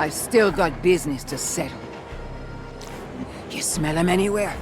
I've still got business to settle. You smell him anywhere?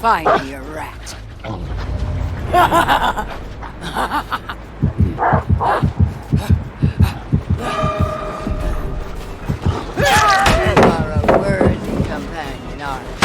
Find me a rat. You are a worthy companion, Arcus.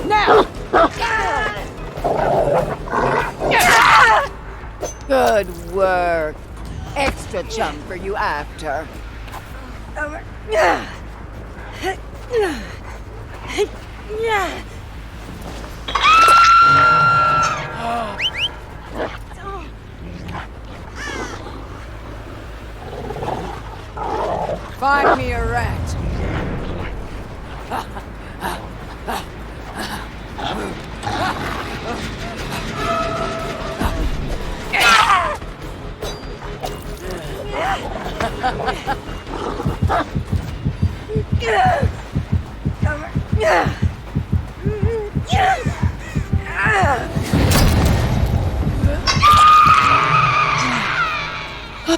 Now. Good work. Extra chum for you after. Find me a rat.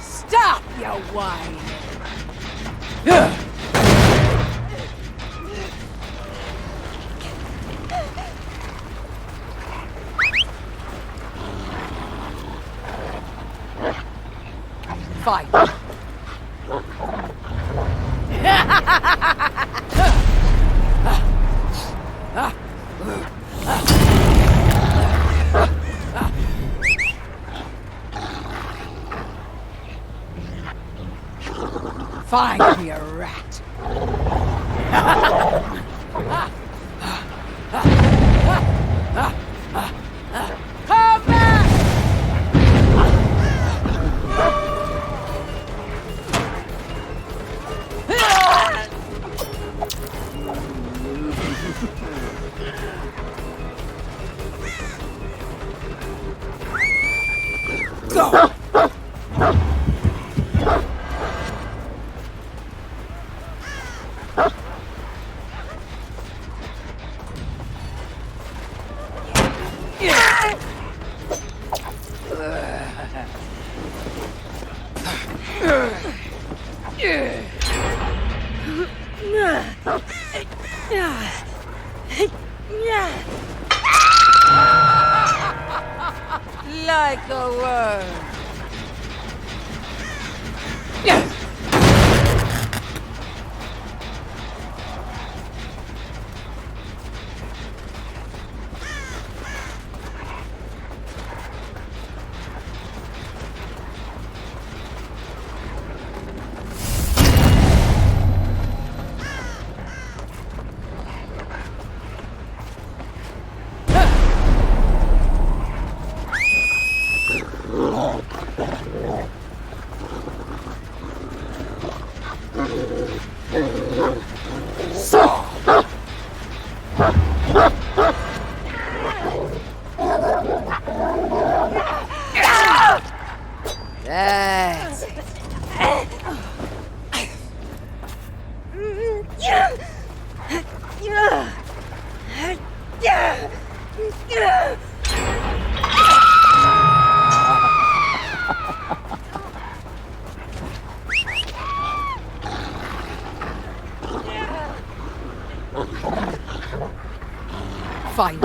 Stop, you whine. Fight. Find me a rat. Come back! Go! Like a worm. That's it. Fine.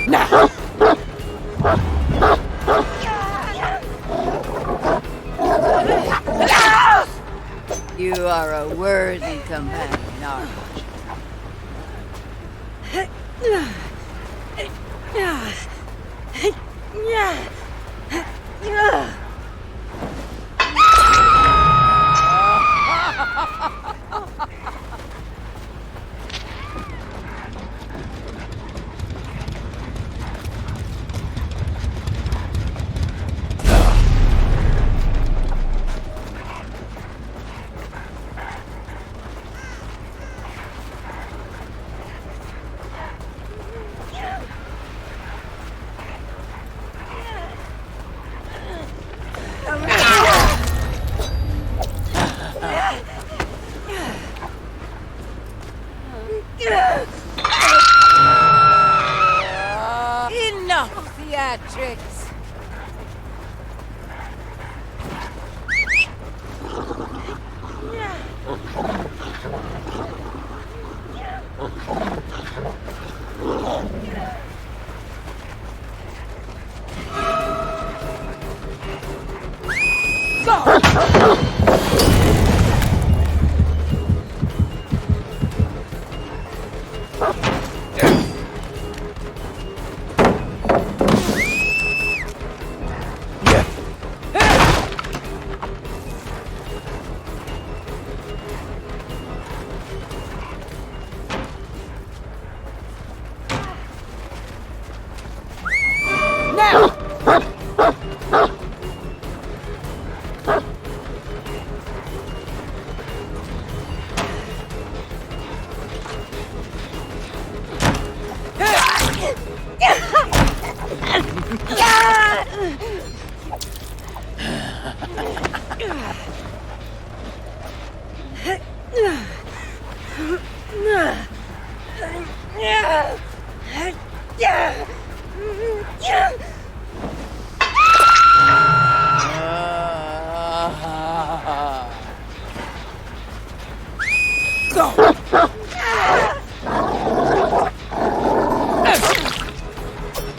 Now! are a worthy companion, Arcus. Enough theatrics!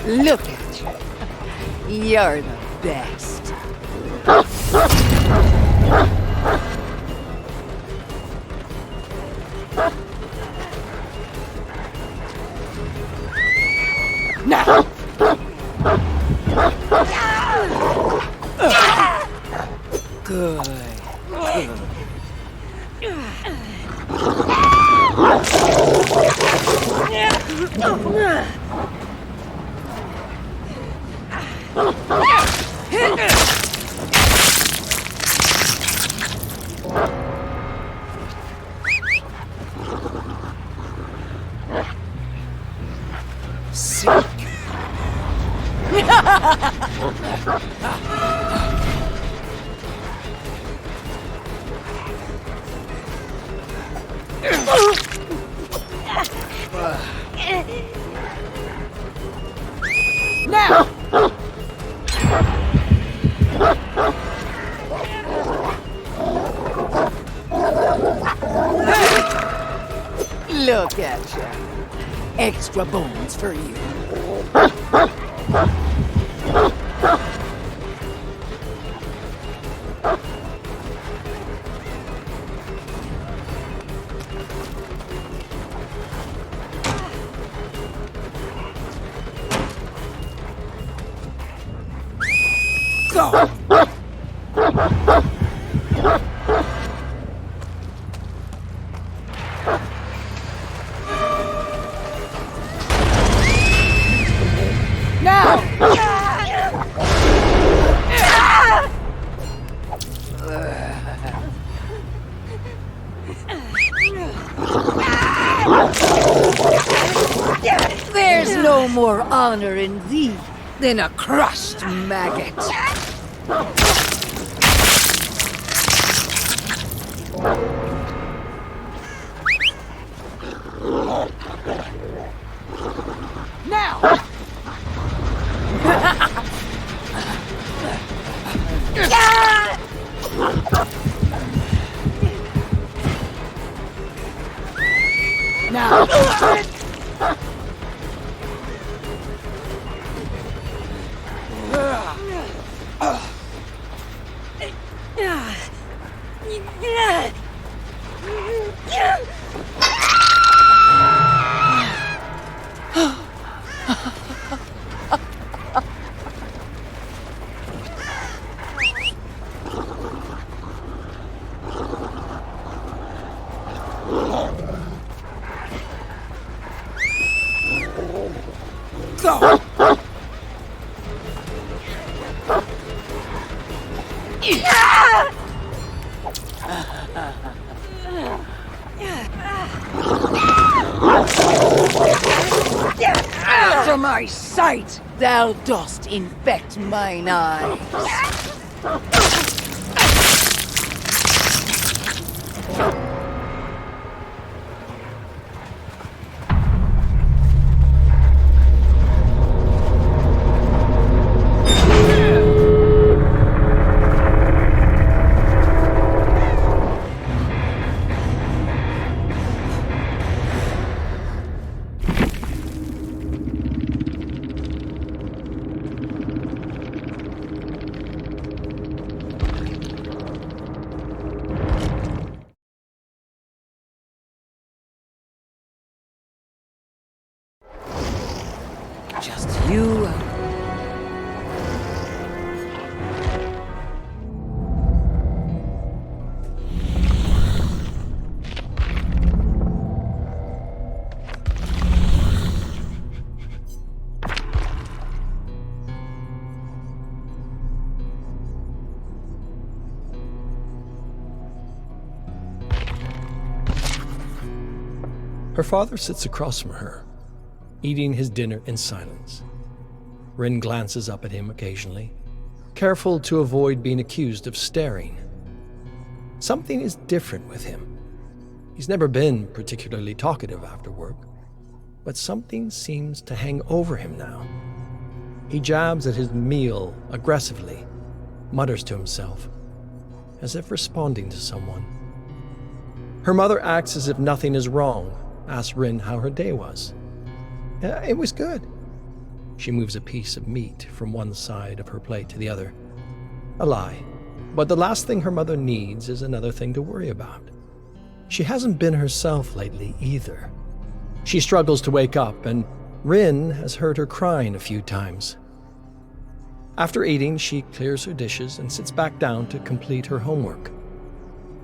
Look at you. You're the best. Now! Good. Sick. Now! Look at you. Extra bones for you. Go! Now! There's no more honor in thee than a crushed maggot. Now! Now! from my sight! Thou dost infect mine eyes! Just you. Her father sits across from her, eating his dinner in silence. Rin glances up at him occasionally, careful to avoid being accused of staring. Something is different with him. He's never been particularly talkative after work, but something seems to hang over him now. He jabs at his meal aggressively, mutters to himself, as if responding to someone. Her mother acts as if nothing is wrong, asks Rin how her day was. It was good. She moves a piece of meat from one side of her plate to the other. A lie, but the last thing her mother needs is another thing to worry about. She hasn't been herself lately either. She struggles to wake up, and Rin has heard her crying a few times. After eating, she clears her dishes and sits back down to complete her homework.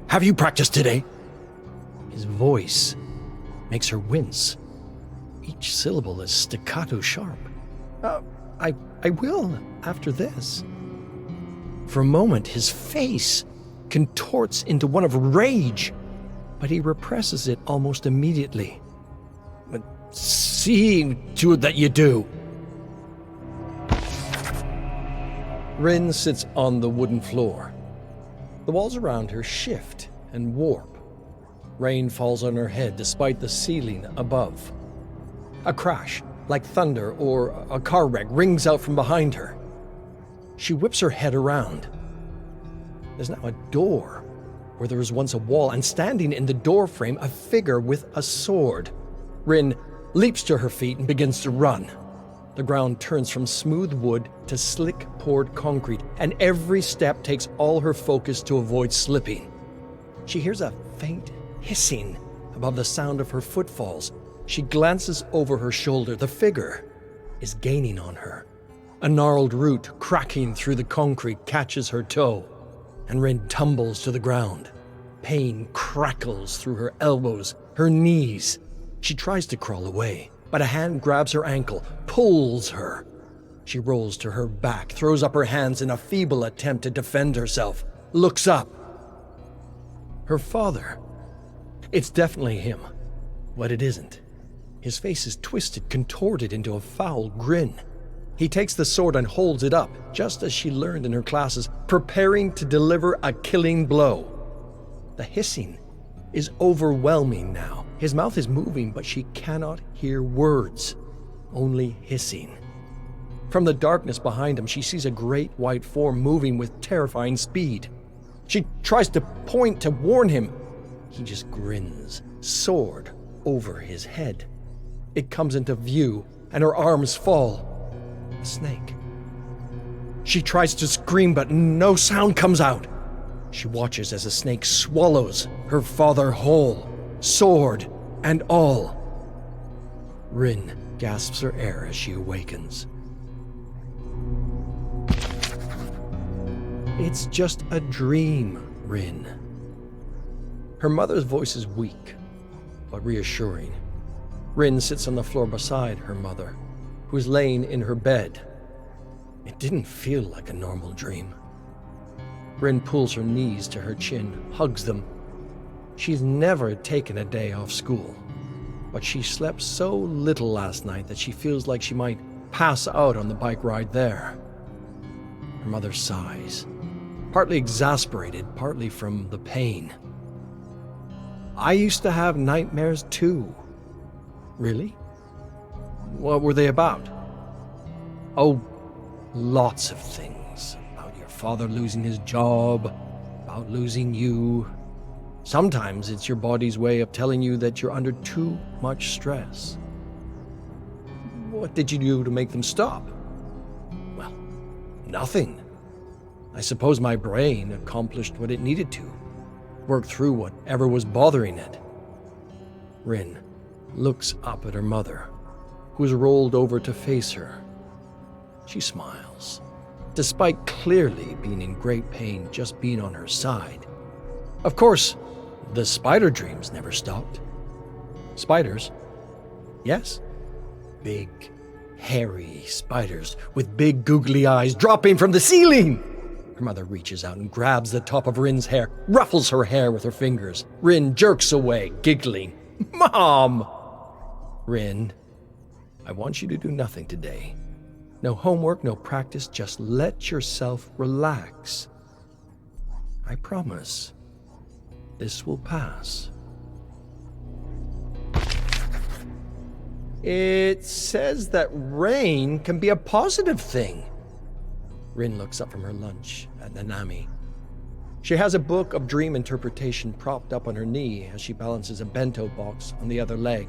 "Have you practiced today?" His voice makes her wince. Each syllable is staccato sharp. I will, after this." For a moment, his face contorts into one of rage, but he represses it almost immediately. "But see to it that you do." Rin sits on the wooden floor. The walls around her shift and warp. Rain falls on her head despite the ceiling above. A crash, like thunder or a car wreck, rings out from behind her. She whips her head around. There's now a door where there was once a wall, and standing in the doorframe, a figure with a sword. Rin leaps to her feet and begins to run. The ground turns from smooth wood to slick poured concrete, and every step takes all her focus to avoid slipping. She hears a faint hissing above the sound of her footfalls. She glances over her shoulder. The figure is gaining on her. A gnarled root cracking through the concrete catches her toe, and Rin tumbles to the ground. Pain crackles through her elbows, her knees. She tries to crawl away, but a hand grabs her ankle, pulls her. She rolls to her back, throws up her hands in a feeble attempt to defend herself, looks up. Her father. It's definitely him, but it isn't. His face is twisted, contorted into a foul grin. He takes the sword and holds it up, just as she learned in her classes, preparing to deliver a killing blow. The hissing is overwhelming now. His mouth is moving, but she cannot hear words, only hissing. From the darkness behind him, she sees a great white form moving with terrifying speed. She tries to point to warn him. He just grins, sword over his head. It comes into view, and her arms fall. A snake. She tries to scream, but no sound comes out. She watches as the snake swallows her father whole, sword and all. Rin gasps her air as she awakens. It's just a dream, Rin. Her mother's voice is weak, but reassuring. Rin sits on the floor beside her mother, who's laying in her bed. It didn't feel like a normal dream. Rin pulls her knees to her chin, hugs them. She's never taken a day off school. but she slept so little last night that she feels like she might pass out on the bike ride there. Her mother sighs, partly exasperated, partly from the pain. I used to have nightmares too. Really? What were they about? Oh, lots of things. About your father losing his job, about losing you. Sometimes it's your body's way of telling you that you're under too much stress. What did you do to make them stop? Well, nothing. I suppose my brain accomplished what it needed to. Work through whatever was bothering it. Rin looks up at her mother, who is rolled over to face her. She smiles, despite clearly being in great pain just being on her side. Of course, the spider dreams never stopped. Spiders? Yes. Big, hairy spiders with big googly eyes dropping from the ceiling. Her mother reaches out and grabs the top of Rin's hair, ruffles her hair with her fingers. Rin jerks away, giggling. Mom! Rin, I want you to do nothing today. No homework, no practice, just let yourself relax. I promise. This will pass. It says that rain can be a positive thing. Rin looks up from her lunch at Nanami. She has a book of dream interpretation propped up on her knee as she balances a bento box on the other leg.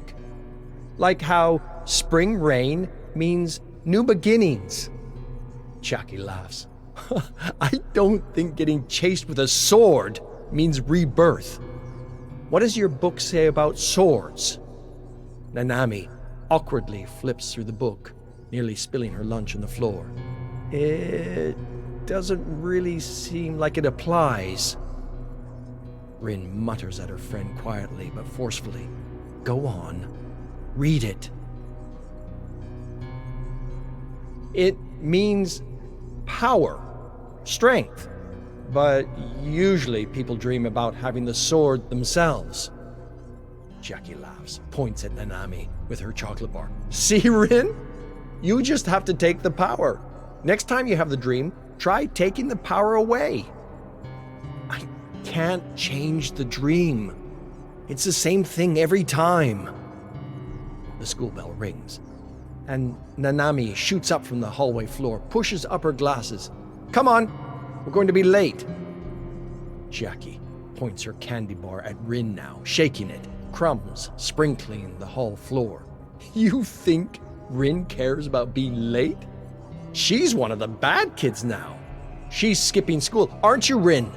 Like how spring rain means new beginnings. Chucky laughs. I don't think getting chased with a sword means rebirth. What does your book say about swords? Nanami awkwardly flips through the book, nearly spilling her lunch on the floor. It doesn't really seem like it applies. Rin mutters at her friend quietly but forcefully. Go on. Read it. It means power, strength. But usually people dream about having the sword themselves. Jackie laughs, points at Nanami with her chocolate bar. See, Rin? You just have to take the power. Next time you have the dream, try taking the power away. I can't change the dream. It's the same thing every time. The school bell rings, and Nanami shoots up from the hallway floor, pushes up her glasses. Come on, we're going to be late. Jackie points her candy bar at Rin now, shaking it, crumbs sprinkling the hall floor. You think Rin cares about being late? She's one of the bad kids now. She's skipping school, aren't you, Rin?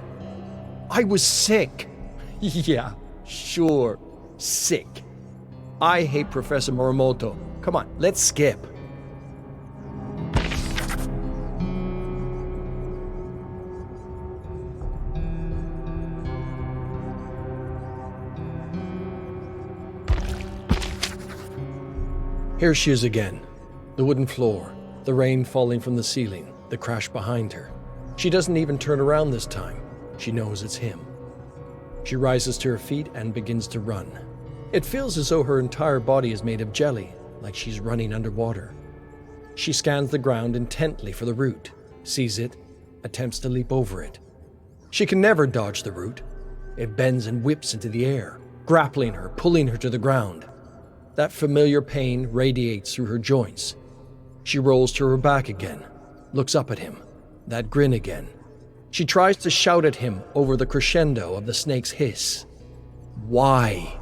I was sick. Yeah, sure, sick. I hate Professor Morimoto. Come on, let's skip. Here she is again. The wooden floor, the rain falling from the ceiling, the crash behind her. She doesn't even turn around this time. She knows it's him. She rises to her feet and begins to run. It feels as though her entire body is made of jelly, like she's running underwater. She scans the ground intently for the root, sees it, attempts to leap over it. She can never dodge the root. It bends and whips into the air, grappling her, pulling her to the ground. That familiar pain radiates through her joints. She rolls to her back again, looks up at him, that grin again. She tries to shout at him over the crescendo of the snake's hiss. Why?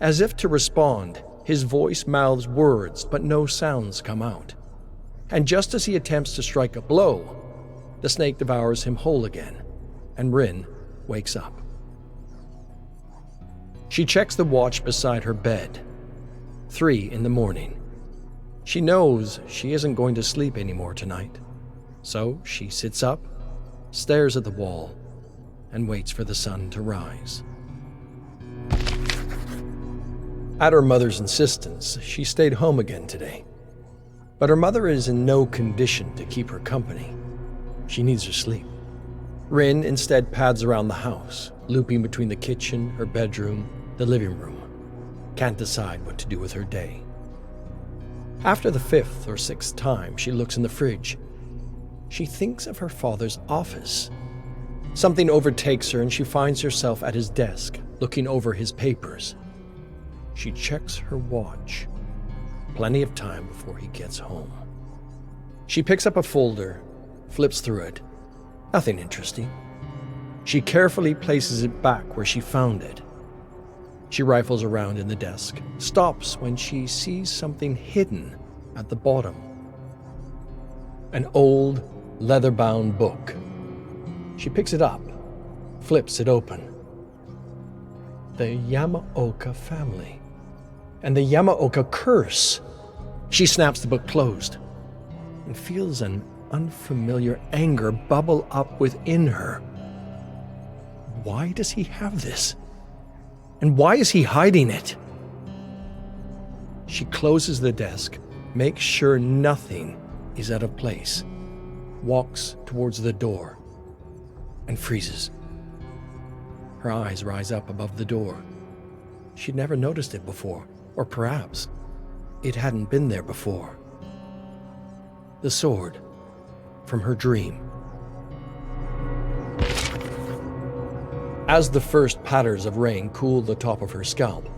As if to respond, his voice mouths words, but no sounds come out. And just as he attempts to strike a blow, the snake devours him whole again, and Rin wakes up. She checks the watch beside her bed. 3 a.m. She knows she isn't going to sleep anymore tonight. So she sits up, stares at the wall, and waits for the sun to rise. At her mother's insistence, she stayed home again today. But her mother is in no condition to keep her company. She needs her sleep. Rin instead pads around the house, looping between the kitchen, her bedroom, the living room. can't decide what to do with her day. After the 5th or 6th time she looks in the fridge, she thinks of her father's office. Something overtakes her and she finds herself at his desk, looking over his papers. She checks her watch. Plenty of time before he gets home. She picks up a folder, flips through it. Nothing interesting. She carefully places it back where she found it. She rifles around in the desk, stops when she sees something hidden at the bottom. An old, leather-bound book. She picks it up, flips it open. The Yamaoka family. And the Yamaoka curse. She snaps the book closed and feels an unfamiliar anger bubble up within her. Why does he have this? And why is he hiding it? She closes the desk, makes sure nothing is out of place, walks towards the door, and freezes. Her eyes rise up above the door. She'd never noticed it before, or perhaps it hadn't been there before. The sword from her dream. As the first patters of rain cool the top of her scalp,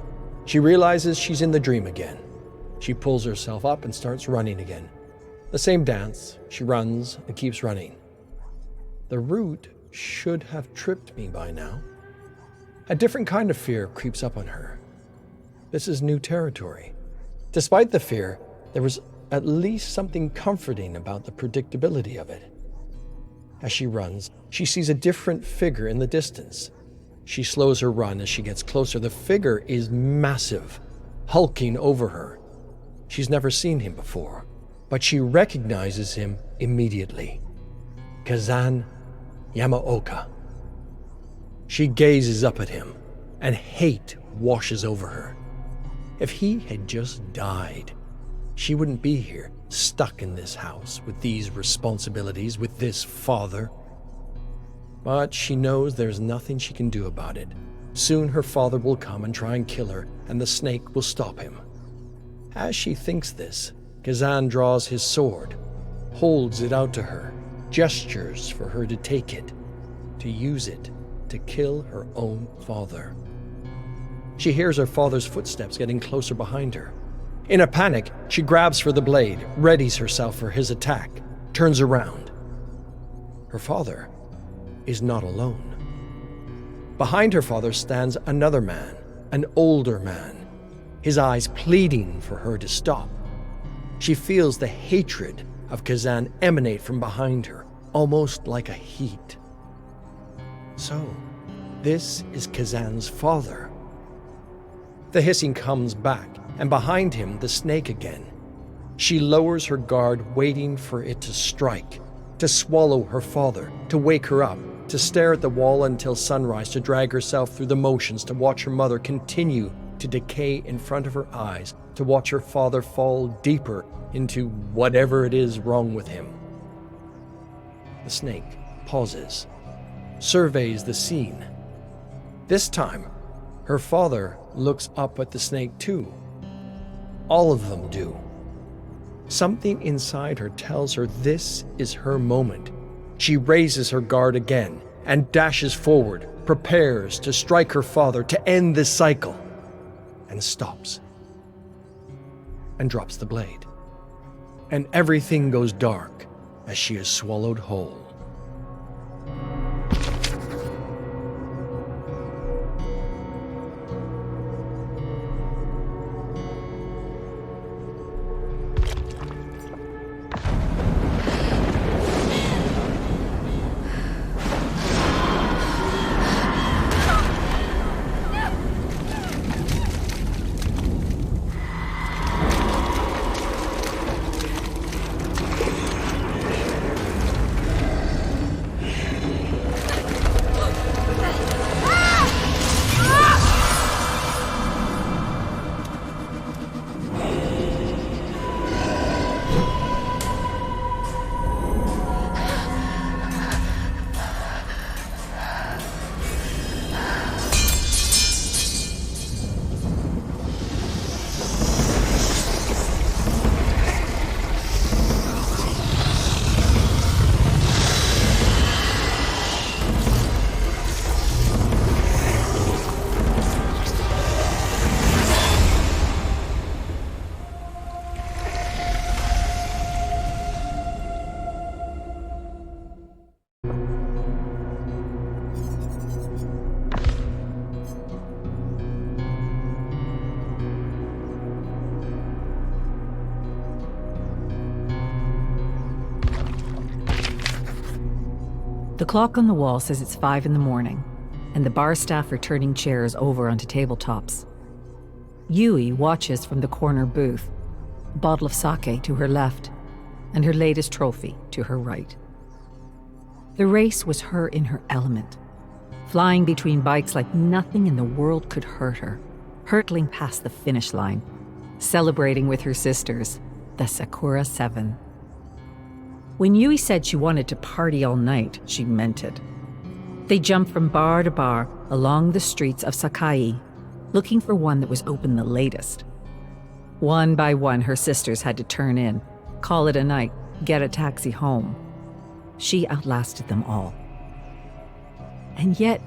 she realizes she's in the dream again. She pulls herself up and starts running again. The same dance, she runs and keeps running. The route should have tripped me by now. A different kind of fear creeps up on her. This is new territory. Despite the fear, there was at least something comforting about the predictability of it. As she runs, she sees a different figure in the distance. She slows her run as she gets closer. The figure is massive, hulking over her. She's never seen him before, but she recognizes him immediately. Kazan Yamaoka. She gazes up at him, and hate washes over her. If he had just died, she wouldn't be here, stuck in this house, with these responsibilities, with this father. But she knows there's nothing she can do about it. Soon her father will come and try and kill her, and the snake will stop him. As she thinks this, Kazan draws his sword, holds it out to her, gestures for her to take it, to use it to kill her own father. She hears her father's footsteps getting closer behind her. In a panic, she grabs for the blade, readies herself for his attack, turns around. Her father is not alone. Behind her father stands another man, an older man, his eyes pleading for her to stop. She feels the hatred of Kazan emanate from behind her, almost like a heat. So, this is Kazan's father. The hissing comes back, and behind him, the snake again. She lowers her guard, waiting for it to strike, to swallow her father, to wake her up, to stare at the wall until sunrise, to drag herself through the motions, to watch her mother continue to decay in front of her eyes, to watch her father fall deeper into whatever it is wrong with him. The snake pauses, surveys the scene. This time, her father looks up at the snake too. All of them do. Something inside her tells her this is her moment. She raises her guard again and dashes forward, prepares to strike her father to end this cycle, and stops. And drops the blade. And everything goes dark as she is swallowed whole. The clock on the wall says it's 5 in the morning, and the bar staff are turning chairs over onto tabletops. Yui watches from the corner booth, a bottle of sake to her left, and her latest trophy to her right. The race was her in her element, flying between bikes like nothing in the world could hurt her, hurtling past the finish line, celebrating with her sisters, the Sakura Seven. When Yui said she wanted to party all night, she meant it. They jumped from bar to bar along the streets of Sakai, looking for one that was open the latest. One by one, her sisters had to turn in, call it a night, get a taxi home. She outlasted them all. And yet,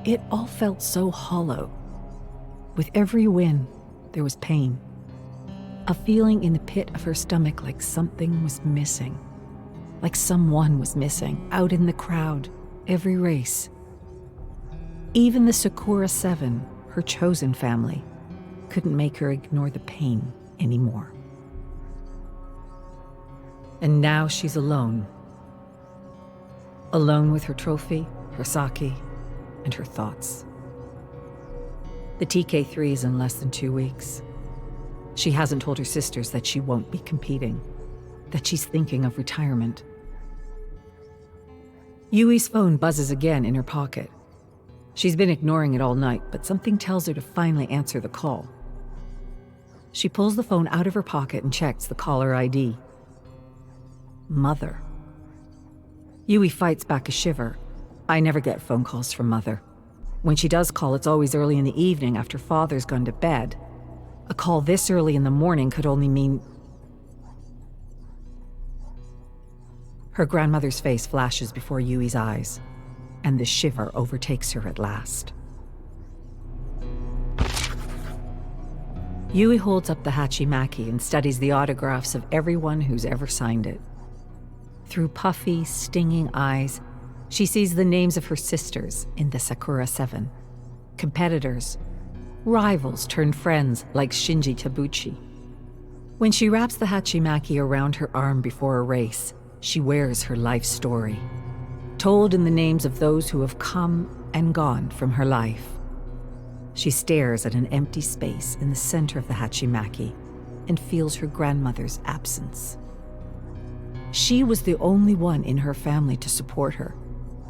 it all felt so hollow. With every win, there was pain. A feeling in the pit of her stomach like something was missing. Like someone was missing, out in the crowd, every race. Even the Sakura Seven, her chosen family, couldn't make her ignore the pain anymore. And now she's alone. Alone with her trophy, her sake, and her thoughts. The TK3 is in less than 2 weeks. She hasn't told her sisters that she won't be competing, that she's thinking of retirement. Yui's phone buzzes again in her pocket. She's been ignoring it all night, but something tells her to finally answer the call. She pulls the phone out of her pocket and checks the caller ID. Mother. Yui fights back a shiver. I never get phone calls from Mother. When she does call, it's always early in the evening after Father's gone to bed. A call this early in the morning could only mean... Her grandmother's face flashes before Yui's eyes, and the shiver overtakes her at last. Yui holds up the Hachimaki and studies the autographs of everyone who's ever signed it. Through puffy, stinging eyes, she sees the names of her sisters in the Sakura Seven. Competitors, rivals turned friends like Shinji Tabuchi. When she wraps the Hachimaki around her arm before a race, she wears her life story, told in the names of those who have come and gone from her life. She stares at an empty space in the center of the Hachimaki and feels her grandmother's absence. She was the only one in her family to support her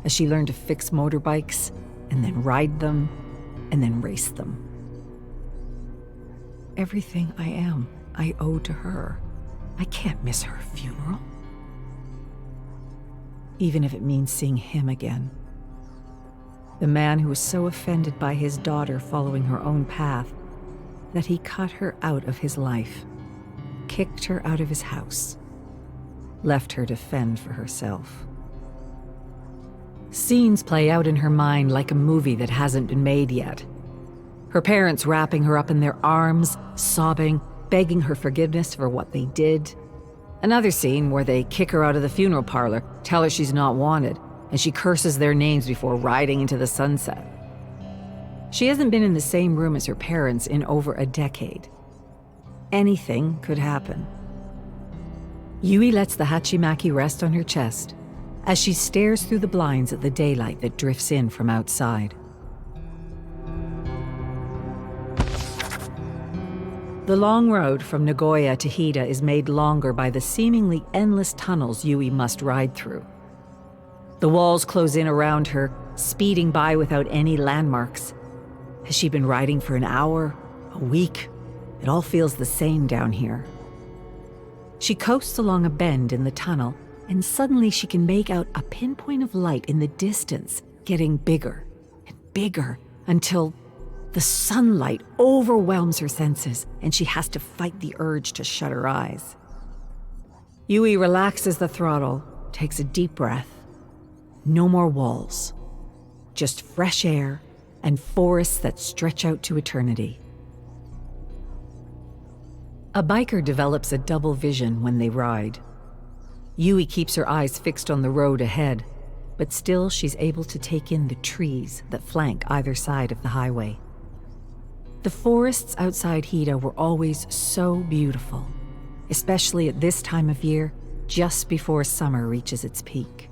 as she learned to fix motorbikes and then ride them and then race them. Everything I am, I owe to her. I can't miss her funeral. Even if it means seeing him again. The man who was so offended by his daughter following her own path that he cut her out of his life, kicked her out of his house, left her to fend for herself. Scenes play out in her mind like a movie that hasn't been made yet. Her parents wrapping her up in their arms, sobbing, begging her forgiveness for what they did. Another scene where they kick her out of the funeral parlor, tell her she's not wanted, and she curses their names before riding into the sunset. She hasn't been in the same room as her parents in over a decade. Anything could happen. Yui lets the Hachimaki rest on her chest as she stares through the blinds at the daylight that drifts in from outside. The long road from Nagoya to Hida is made longer by the seemingly endless tunnels Yui must ride through. The walls close in around her, speeding by without any landmarks. Has she been riding for an hour, a week? It all feels the same down here. She coasts along a bend in the tunnel, and suddenly she can make out a pinpoint of light in the distance, getting bigger and bigger until the sunlight overwhelms her senses, and she has to fight the urge to shut her eyes. Yui relaxes the throttle, takes a deep breath. No more walls, just fresh air and forests that stretch out to eternity. A biker develops a double vision when they ride. Yui keeps her eyes fixed on the road ahead, but still she's able to take in the trees that flank either side of the highway. The forests outside Hida were always so beautiful, especially at this time of year, just before summer reaches its peak.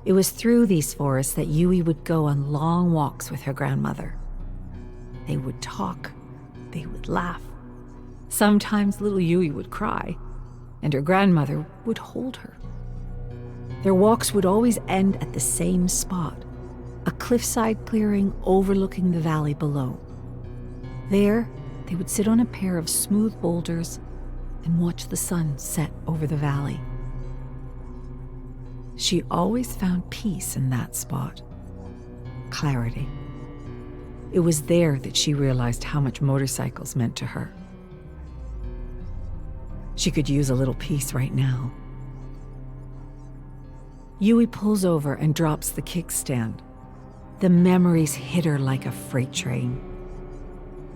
It was through these forests that Yui would go on long walks with her grandmother. They would talk, they would laugh. Sometimes little Yui would cry, and her grandmother would hold her. Their walks would always end at the same spot, a cliffside clearing overlooking the valley below. There, they would sit on a pair of smooth boulders and watch the sun set over the valley. She always found peace in that spot. Clarity. It was there that she realized how much motorcycles meant to her. She could use a little peace right now. Yui pulls over and drops the kickstand. The memories hit her like a freight train.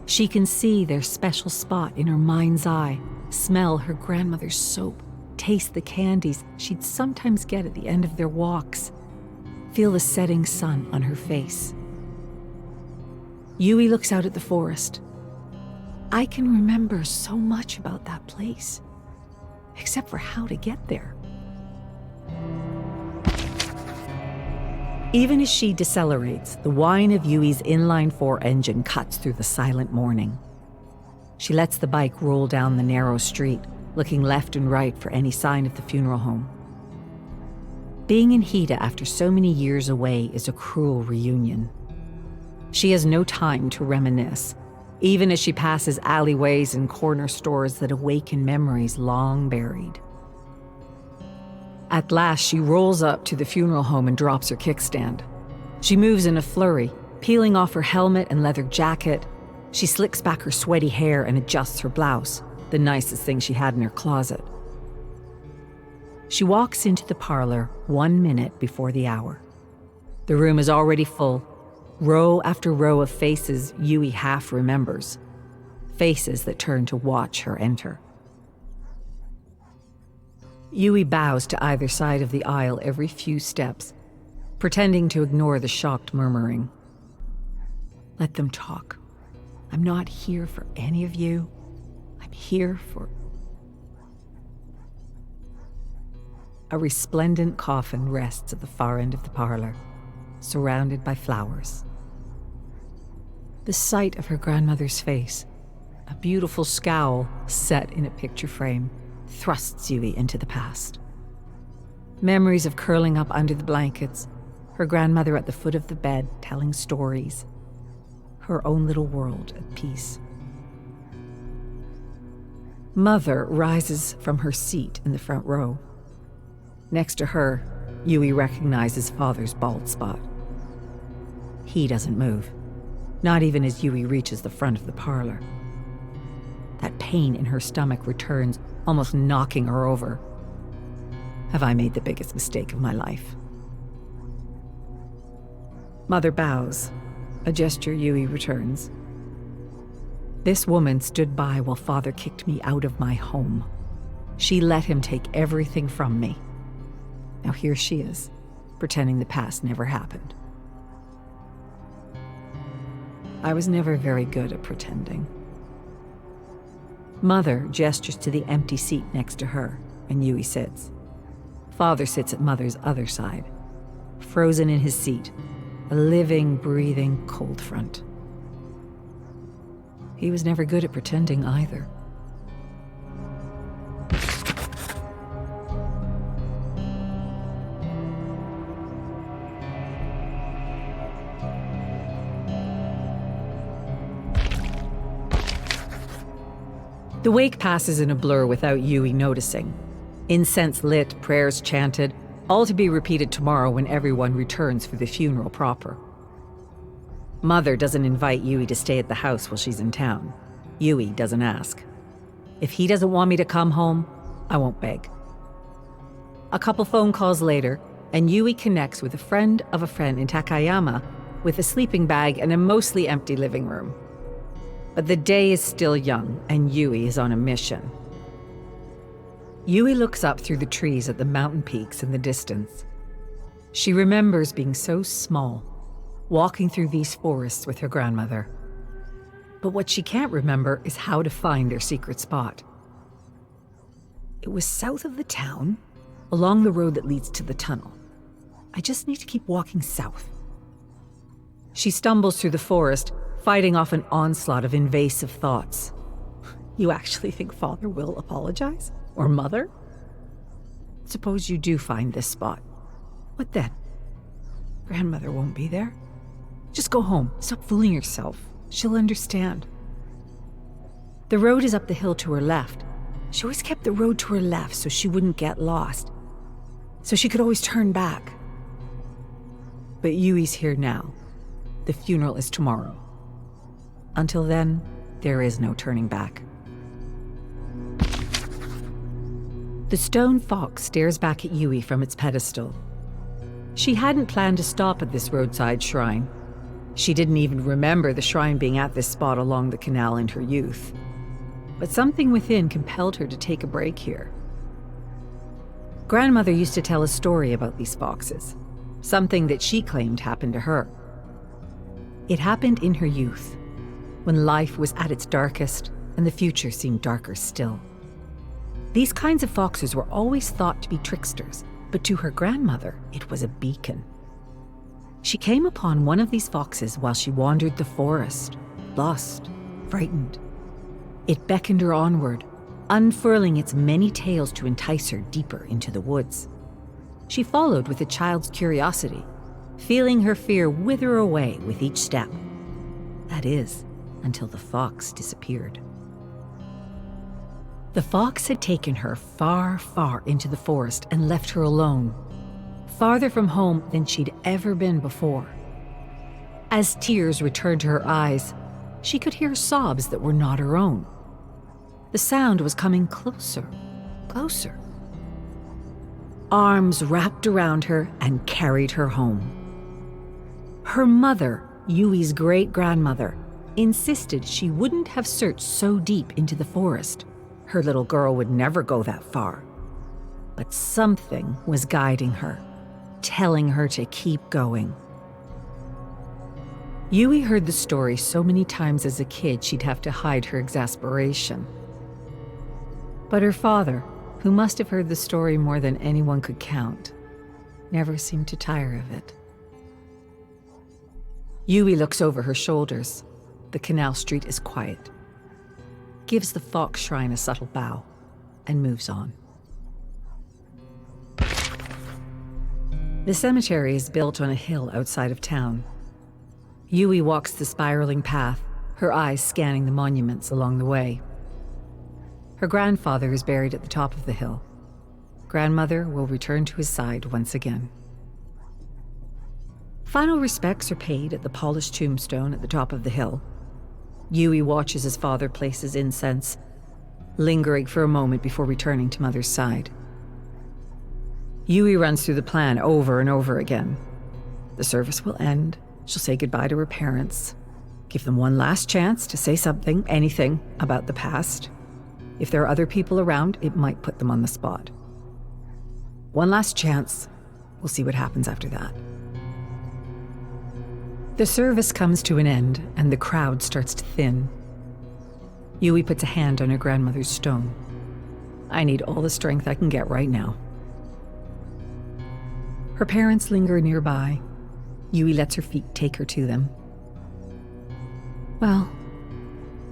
She can see their special spot in her mind's eye, smell her grandmother's soap, taste the candies she'd sometimes get at the end of their walks, feel the setting sun on her face. Yui looks out at the forest. I can remember so much about that place, except for how to get there. Even as she decelerates, the whine of Yui's inline-4 engine cuts through the silent morning. She lets the bike roll down the narrow street, looking left and right for any sign of the funeral home. Being in Hida after so many years away is a cruel reunion. She has no time to reminisce, even as she passes alleyways and corner stores that awaken memories long buried. At last, she rolls up to the funeral home and drops her kickstand. She moves in a flurry, peeling off her helmet and leather jacket. She slicks back her sweaty hair and adjusts her blouse, the nicest thing she had in her closet. She walks into the parlor 1 minute before the hour. The room is already full, row after row of faces Yui half remembers, faces that turn to watch her enter. Yui bows to either side of the aisle every few steps, pretending to ignore the shocked murmuring. Let them talk. I'm not here for any of you. I'm here for... A resplendent coffin rests at the far end of the parlor, surrounded by flowers. The sight of her grandmother's face, a beautiful scowl set in a picture frame, thrusts Yui into the past. Memories of curling up under the blankets, her grandmother at the foot of the bed telling stories, her own little world at peace. Mother rises from her seat in the front row. Next to her, Yui recognizes Father's bald spot. He doesn't move, not even as Yui reaches the front of the parlor. That pain in her stomach returns, almost knocking her over. Have I made the biggest mistake of my life? Mother bows, a gesture Yui returns. This woman stood by while Father kicked me out of my home. She let him take everything from me. Now here she is, pretending the past never happened. I was never very good at pretending. Mother gestures to the empty seat next to her, and Yui sits. Father sits at Mother's other side, frozen in his seat, a living, breathing cold front. He was never good at pretending either. The wake passes in a blur without Yui noticing. Incense lit, prayers chanted, all to be repeated tomorrow when everyone returns for the funeral proper. Mother doesn't invite Yui to stay at the house while she's in town. Yui doesn't ask. If he doesn't want me to come home, I won't beg. A couple phone calls later, and Yui connects with a friend of a friend in Takayama with a sleeping bag and a mostly empty living room. But the day is still young, and Yui is on a mission. Yui looks up through the trees at the mountain peaks in the distance. She remembers being so small, walking through these forests with her grandmother. But what she can't remember is how to find their secret spot. It was south of the town, along the road that leads to the tunnel. I just need to keep walking south. She stumbles through the forest, fighting off an onslaught of invasive thoughts. You actually think Father will apologize? Or Mother? Suppose you do find this spot. What then? Grandmother won't be there. Just go home. Stop fooling yourself. She'll understand. The road is up the hill to her left. She always kept the road to her left so she wouldn't get lost. So she could always turn back. But Yui's here now. The funeral is tomorrow. Until then, there is no turning back. The stone fox stares back at Yui from its pedestal. She hadn't planned to stop at this roadside shrine. She didn't even remember the shrine being at this spot along the canal in her youth. But something within compelled her to take a break here. Grandmother used to tell a story about these foxes, something that she claimed happened to her. It happened in her youth, when life was at its darkest and the future seemed darker still. These kinds of foxes were always thought to be tricksters, but to her grandmother, it was a beacon. She came upon one of these foxes while she wandered the forest, lost, frightened. It beckoned her onward, unfurling its many tails to entice her deeper into the woods. She followed with a child's curiosity, feeling her fear wither away with each step. That is, until the fox disappeared. The fox had taken her far, far into the forest and left her alone, farther from home than she'd ever been before. As tears returned to her eyes, she could hear sobs that were not her own. The sound was coming closer, closer. Arms wrapped around her and carried her home. Her mother, Yui's great-grandmother, insisted she wouldn't have searched so deep into the forest. Her little girl would never go that far. But something was guiding her, telling her to keep going. Yui heard the story so many times as a kid she'd have to hide her exasperation. But her father, who must have heard the story more than anyone could count, never seemed to tire of it. Yui looks over her shoulders. The canal street is quiet. Gives the fox shrine a subtle bow and moves on. The cemetery is built on a hill outside of town. Yui walks the spiraling path, her eyes scanning the monuments along the way. Her grandfather is buried at the top of the hill. Grandmother will return to his side once again. Final respects are paid at the polished tombstone at the top of the hill. Yui watches as father places incense, lingering for a moment before returning to mother's side. Yui runs through the plan over and over again. The service will end. She'll say goodbye to her parents, give them one last chance to say something, anything, about the past. If there are other people around, it might put them on the spot. One last chance. We'll see what happens after that. The service comes to an end, and the crowd starts to thin. Yui puts a hand on her grandmother's stone. I need all the strength I can get right now. Her parents linger nearby. Yui lets her feet take her to them. Well,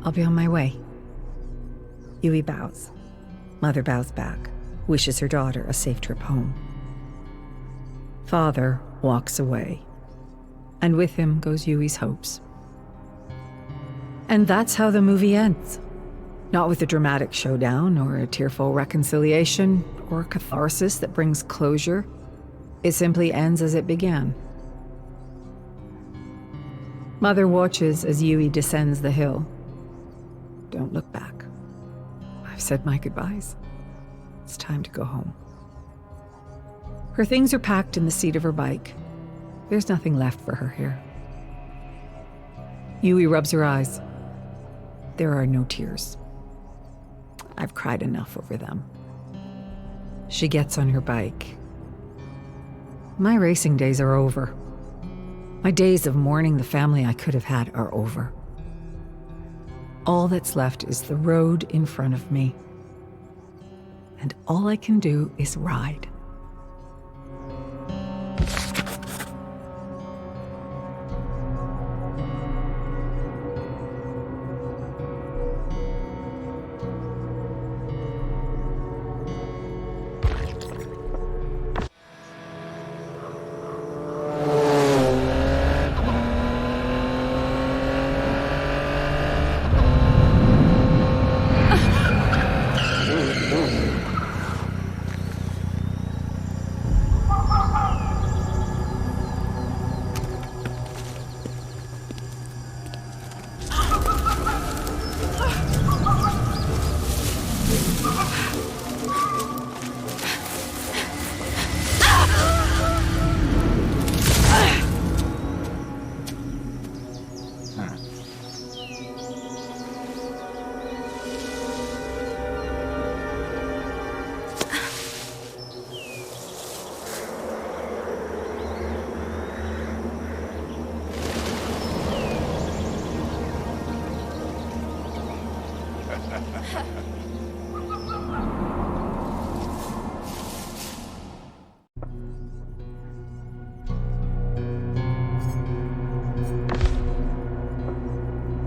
I'll be on my way. Yui bows. Mother bows back, wishes her daughter a safe trip home. Father walks away, and with him goes Yui's hopes. And that's how the movie ends. Not with a dramatic showdown or a tearful reconciliation or catharsis that brings closure. It simply ends as it began. Mother watches as Yui descends the hill. Don't look back. I've said my goodbyes. It's time to go home. Her things are packed in the seat of her bike. There's nothing left for her here. Yui rubs her eyes. There are no tears. I've cried enough over them. She gets on her bike. My racing days are over. My days of mourning the family I could have had are over. All that's left is the road in front of me. And all I can do is ride.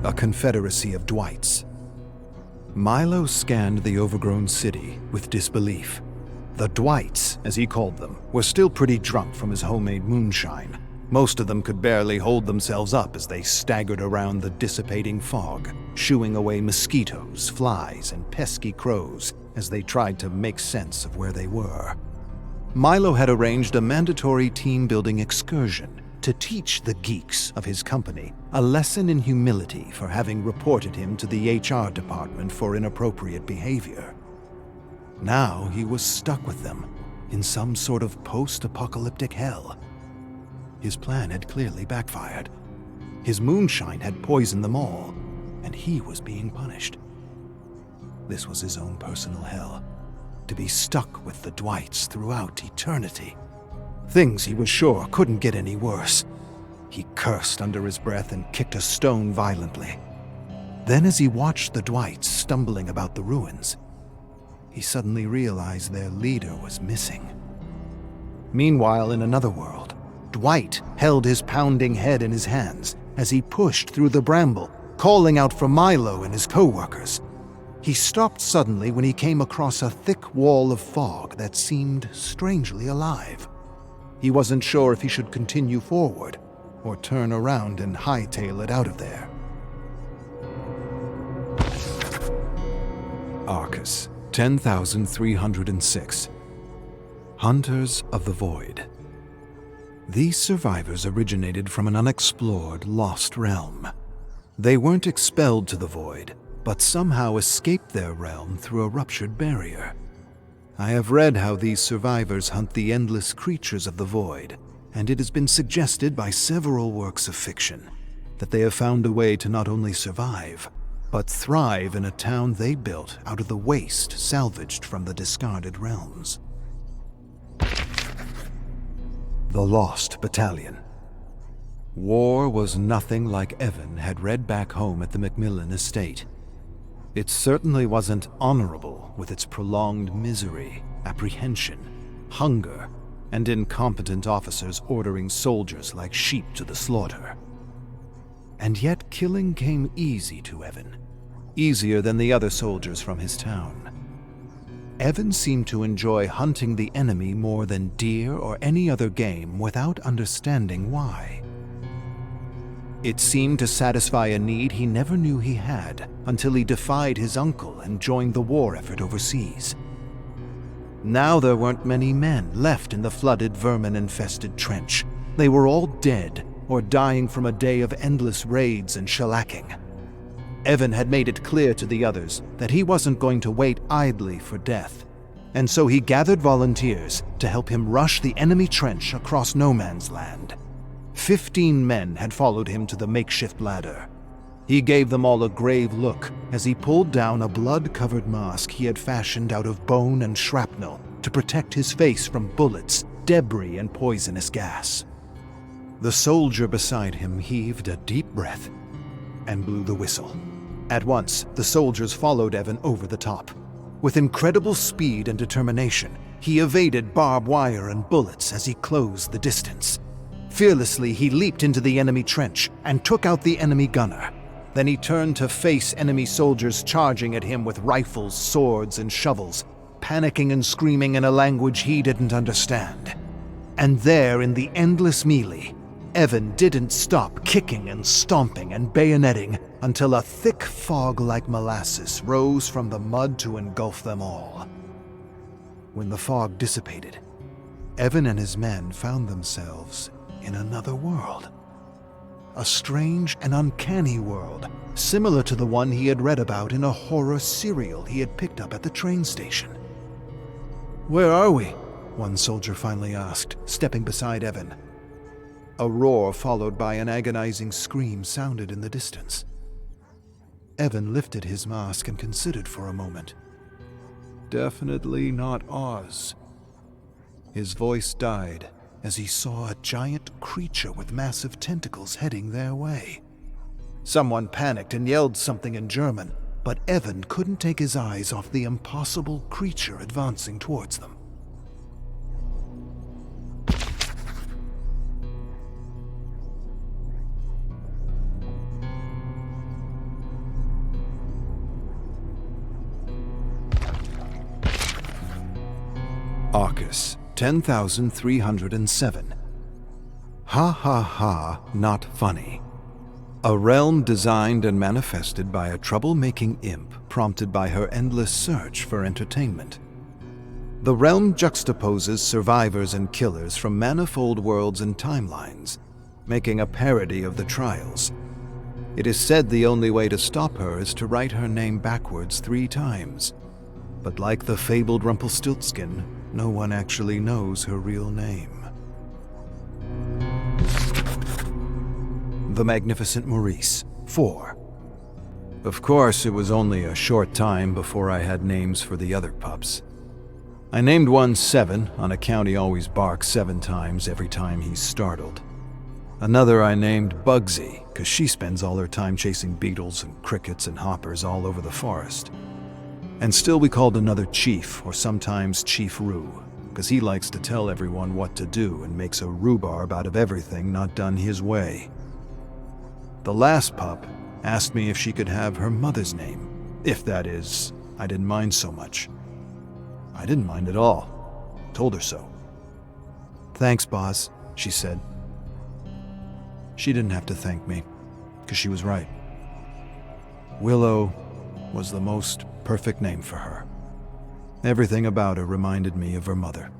A Confederacy of Dwyghts. Milo scanned the overgrown city with disbelief. The Dwyghts, as he called them, were still pretty drunk from his homemade moonshine. Most of them could barely hold themselves up as they staggered around the dissipating fog, shooing away mosquitoes, flies, and pesky crows as they tried to make sense of where they were. Milo had arranged a mandatory team-building excursion to teach the geeks of his company a lesson in humility for having reported him to the HR department for inappropriate behavior. Now he was stuck with them in some sort of post-apocalyptic hell. His plan had clearly backfired. His moonshine had poisoned them all, and he was being punished. This was his own personal hell, to be stuck with the Dwyghts throughout eternity. Things he was sure couldn't get any worse. He cursed under his breath and kicked a stone violently. Then, as he watched the Dwyghts stumbling about the ruins, he suddenly realized their leader was missing. Meanwhile, in another world, Dwight held his pounding head in his hands as he pushed through the bramble, calling out for Milo and his co-workers. He stopped suddenly when he came across a thick wall of fog that seemed strangely alive. He wasn't sure if he should continue forward or turn around and hightail it out of there. Arcus, 10,306. Hunters of the Void. These survivors originated from an unexplored, lost realm. They weren't expelled to the Void, but somehow escaped their realm through a ruptured barrier. I have read how these survivors hunt the endless creatures of the Void, and it has been suggested by several works of fiction that they have found a way to not only survive, but thrive in a town they built out of the waste salvaged from the discarded realms. The Lost Battalion. War was nothing like Evan had read back home at the Macmillan estate. It certainly wasn't honorable with its prolonged misery, apprehension, hunger, and incompetent officers ordering soldiers like sheep to the slaughter. And yet killing came easy to Evan, easier than the other soldiers from his town. Evan seemed to enjoy hunting the enemy more than deer or any other game without understanding why. It seemed to satisfy a need he never knew he had until he defied his uncle and joined the war effort overseas. Now there weren't many men left in the flooded, vermin-infested trench. They were all dead or dying from a day of endless raids and shellacking. Evan had made it clear to the others that he wasn't going to wait idly for death, and so he gathered volunteers to help him rush the enemy trench across no man's land. 15 men had followed him to the makeshift ladder. He gave them all a grave look as he pulled down a blood-covered mask he had fashioned out of bone and shrapnel to protect his face from bullets, debris, and poisonous gas. The soldier beside him heaved a deep breath and blew the whistle. At once, the soldiers followed Evan over the top. With incredible speed and determination, he evaded barbed wire and bullets as he closed the distance. Fearlessly, he leaped into the enemy trench and took out the enemy gunner. Then he turned to face enemy soldiers charging at him with rifles, swords, and shovels, panicking and screaming in a language he didn't understand. And there, in the endless melee, Evan didn't stop kicking and stomping and bayoneting until a thick fog like molasses rose from the mud to engulf them all. When the fog dissipated, Evan and his men found themselves in another world. A strange and uncanny world, similar to the one he had read about in a horror serial he had picked up at the train station. "Where are we?" one soldier finally asked, stepping beside Evan. A roar followed by an agonizing scream sounded in the distance. Evan lifted his mask and considered for a moment. "Definitely not Oz." His voice died as he saw a giant creature with massive tentacles heading their way. Someone panicked and yelled something in German, but Evan couldn't take his eyes off the impossible creature advancing towards them. Arcus, 10,307. Ha ha ha, not funny. A realm designed and manifested by a troublemaking imp prompted by her endless search for entertainment. The realm juxtaposes survivors and killers from manifold worlds and timelines, making a parody of the trials. It is said the only way to stop her is to write her name backwards 3 times. But like the fabled Rumpelstiltskin, no one actually knows her real name. The Magnificent Maurice, 4. Of course, it was only a short time before I had names for the other pups. I named one 7 on account he always barks 7 times every time he's startled. Another I named Bugsy, because she spends all her time chasing beetles and crickets and hoppers all over the forest. And still we called another Chief, or sometimes Chief Roo, because he likes to tell everyone what to do and makes a rhubarb out of everything not done his way. The last pup asked me if she could have her mother's name, if that is, I didn't mind so much. I didn't mind at all. Told her so. "Thanks, boss," she said. She didn't have to thank me, because she was right. Willow was the most perfect name for her. Everything about her reminded me of her mother.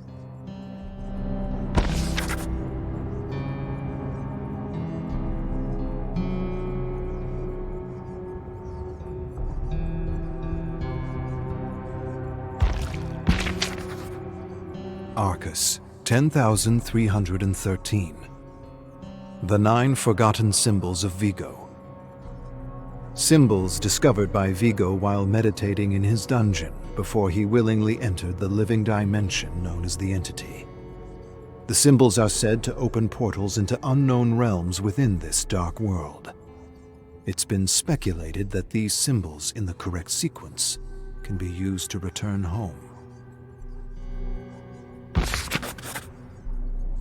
Arcus, 10,313. The 9 Forgotten Symbols of Vigo. Symbols discovered by Vigo while meditating in his dungeon before he willingly entered the living dimension known as the Entity. The symbols are said to open portals into unknown realms within this dark world. It's been speculated that these symbols, in the correct sequence, can be used to return home.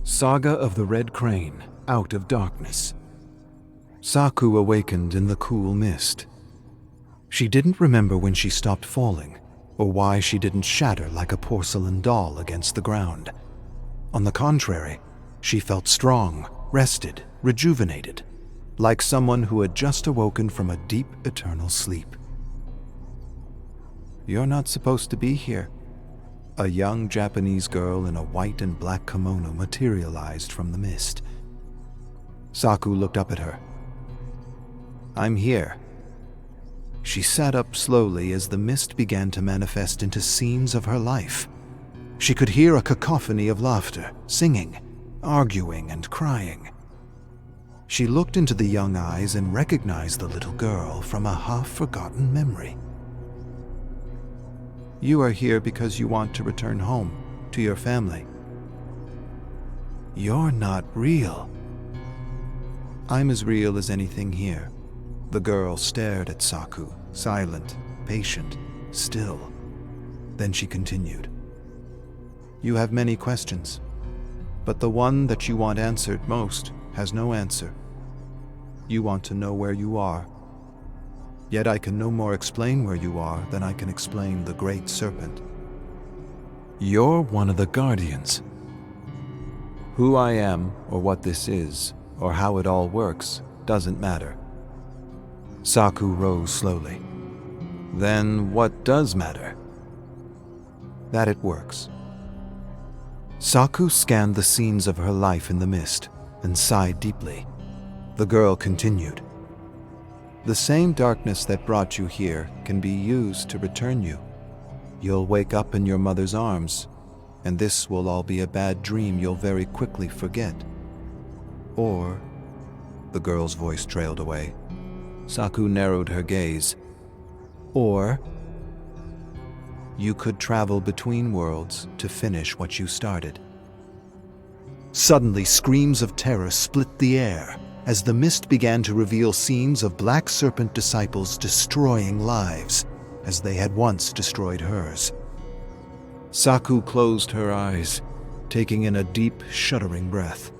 Saga of the Redcrane, Out of Darkness. Saku awakened in the cool mist. She didn't remember when she stopped falling, or why she didn't shatter like a porcelain doll against the ground. On the contrary, she felt strong, rested, rejuvenated, like someone who had just awoken from a deep, eternal sleep. "You're not supposed to be here." A young Japanese girl in a white and black kimono materialized from the mist. Saku looked up at her. "I'm here." She sat up slowly as the mist began to manifest into scenes of her life. She could hear a cacophony of laughter, singing, arguing, and crying. She looked into the young eyes and recognized the little girl from a half-forgotten memory. "You are here because you want to return home, to your family." "You're not real." "I'm as real as anything here." The girl stared at Saku, silent, patient, still. Then she continued. "You have many questions, but the one that you want answered most has no answer. You want to know where you are. Yet I can no more explain where you are than I can explain the Great Serpent. You're one of the Guardians. Who I am, or what this is, or how it all works doesn't matter. Saku rose slowly. Then what does matter? That it works. Saku scanned the scenes of her life in the mist and sighed deeply. The girl continued. The same darkness that brought you here can be used to return you. You'll wake up in your mother's arms, and this will all be a bad dream you'll very quickly forget. Or, the girl's voice trailed away. Saku narrowed her gaze. Or, you could travel between worlds to finish what you started. Suddenly, screams of terror split the air as the mist began to reveal scenes of Black Serpent disciples destroying lives as they had once destroyed hers. Saku closed her eyes, taking in a deep, shuddering breath.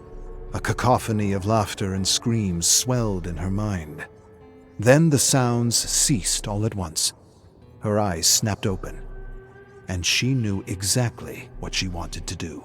A cacophony of laughter and screams swelled in her mind. Then the sounds ceased all at once. Her eyes snapped open, and she knew exactly what she wanted to do.